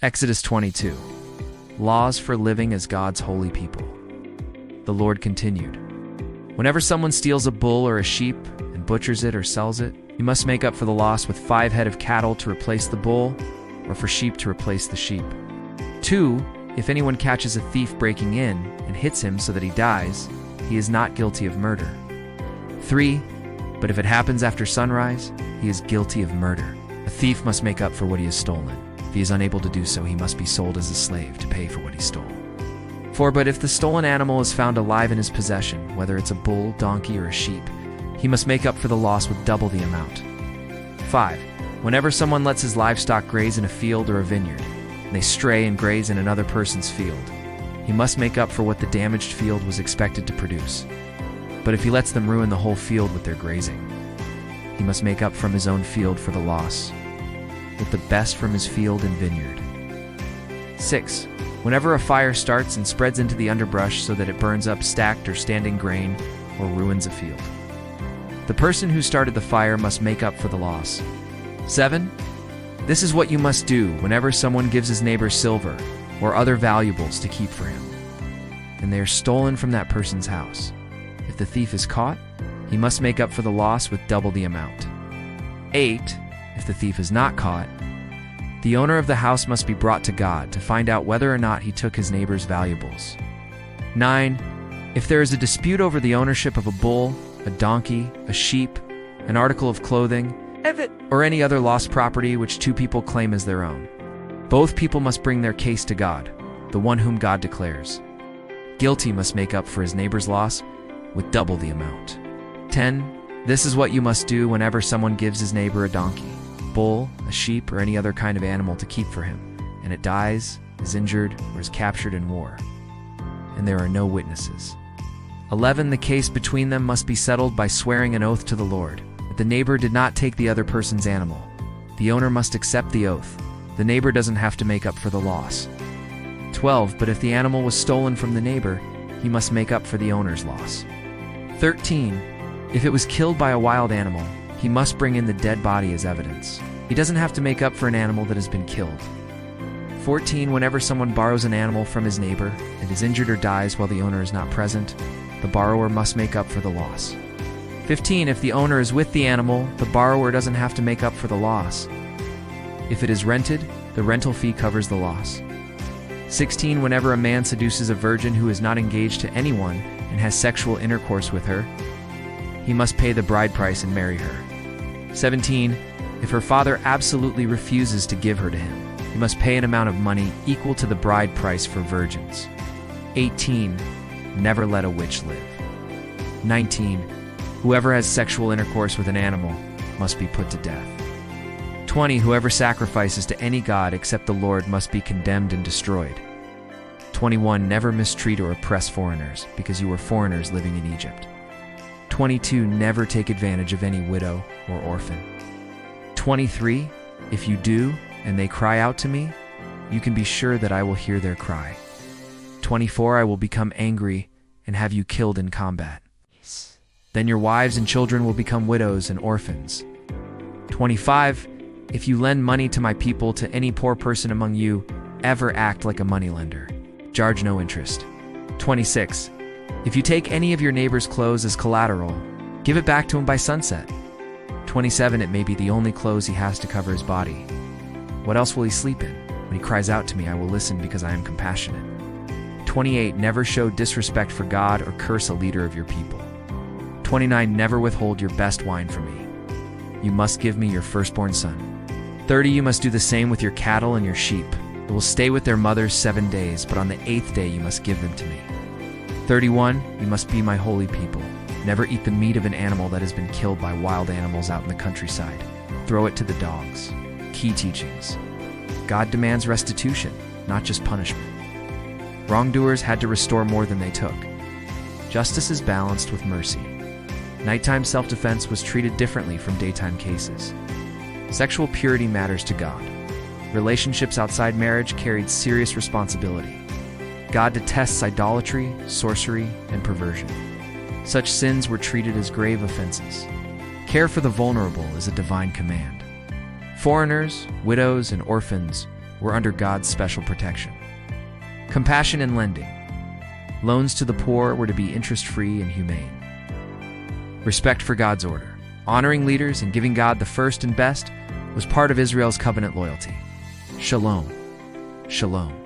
Exodus 22. Laws for living as God's holy people. The Lord continued, "Whenever someone steals a bull or a sheep and butchers it or sells it, you must make up for the loss with 5 head of cattle to replace the bull, or for sheep to replace the sheep. 2. If anyone catches a thief breaking in and hits him so that he dies, he is not guilty of murder. 3. But if it happens after sunrise, he is guilty of murder. A thief must make up for what he has stolen. If he is unable to do so, he must be sold as a slave to pay for what he stole. 4. But if the stolen animal is found alive in his possession, whether it's a bull, donkey, or a sheep, he must make up for the loss with double the amount. 5. Whenever someone lets his livestock graze in a field or a vineyard, and they stray and graze in another person's field, he must make up for what the damaged field was expected to produce. But if he lets them ruin the whole field with their grazing, he must make up from his own field for the loss, with the best from his field and vineyard. 6. Whenever a fire starts and spreads into the underbrush so that it burns up stacked or standing grain or ruins a field, the person who started the fire must make up for the loss. 7. This is what you must do whenever someone gives his neighbor silver or other valuables to keep for him, and they are stolen from that person's house. If the thief is caught, he must make up for the loss with double the amount. 8. If the thief is not caught, the owner of the house must be brought to God to find out whether or not he took his neighbor's valuables. 9. If there is a dispute over the ownership of a bull, a donkey, a sheep, an article of clothing, or any other lost property which 2 people claim as their own, both people must bring their case to God, the one whom God declares. Guilty must make up for his neighbor's loss with double the amount. 10. This is what you must do whenever someone gives his neighbor a donkey, bull, a sheep, or any other kind of animal to keep for him, and it dies, is injured, or is captured in war, and there are no witnesses. 11. The case between them must be settled by swearing an oath to the Lord that the neighbor did not take the other person's animal. The owner must accept the oath. The neighbor doesn't have to make up for the loss. 12. But if the animal was stolen from the neighbor, he must make up for the owner's loss. 13. If it was killed by a wild animal, he must bring in the dead body as evidence. He doesn't have to make up for an animal that has been killed. 14. Whenever someone borrows an animal from his neighbor and is injured or dies while the owner is not present, the borrower must make up for the loss. 15. If the owner is with the animal, the borrower doesn't have to make up for the loss. If it is rented, the rental fee covers the loss. 16. Whenever a man seduces a virgin who is not engaged to anyone and has sexual intercourse with her, he must pay the bride price and marry her. 17. If her father absolutely refuses to give her to him, he must pay an amount of money equal to the bride price for virgins. 18. Never let a witch live. 19. Whoever has sexual intercourse with an animal must be put to death. 20. Whoever sacrifices to any god except the Lord must be condemned and destroyed. 21. Never mistreat or oppress foreigners, because you were foreigners living in Egypt. 22. Never take advantage of any widow or orphan. 23. If you do, and they cry out to me, you can be sure that I will hear their cry. 24. I will become angry and have you killed in combat. Then your wives and children will become widows and orphans. 25. If you lend money to my people, to any poor person among you, ever act like a moneylender. Charge no interest. 26. If you take any of your neighbor's clothes as collateral, give it back to him by sunset. 27. It may be the only clothes he has to cover his body. What else will he sleep in? When he cries out to me, I will listen because I am compassionate. 28. Never show disrespect for God or curse a leader of your people. 29. Never withhold your best wine from me. You must give me your firstborn son. 30. You must do the same with your cattle and your sheep. They will stay with their mothers 7 days, but on the 8th day you must give them to me. 31. You must be my holy people. Never eat the meat of an animal that has been killed by wild animals out in the countryside. Throw it to the dogs. Key teachings. God demands restitution, not just punishment. Wrongdoers had to restore more than they took. Justice is balanced with mercy. Nighttime self-defense was treated differently from daytime cases. Sexual purity matters to God. Relationships outside marriage carried serious responsibility. God detests idolatry, sorcery, and perversion. Such sins were treated as grave offenses. Care for the vulnerable is a divine command. Foreigners, widows, and orphans were under God's special protection. Compassion and lending. Loans to the poor were to be interest-free and humane. Respect for God's order. Honoring leaders and giving God the first and best was part of Israel's covenant loyalty. Shalom. Shalom.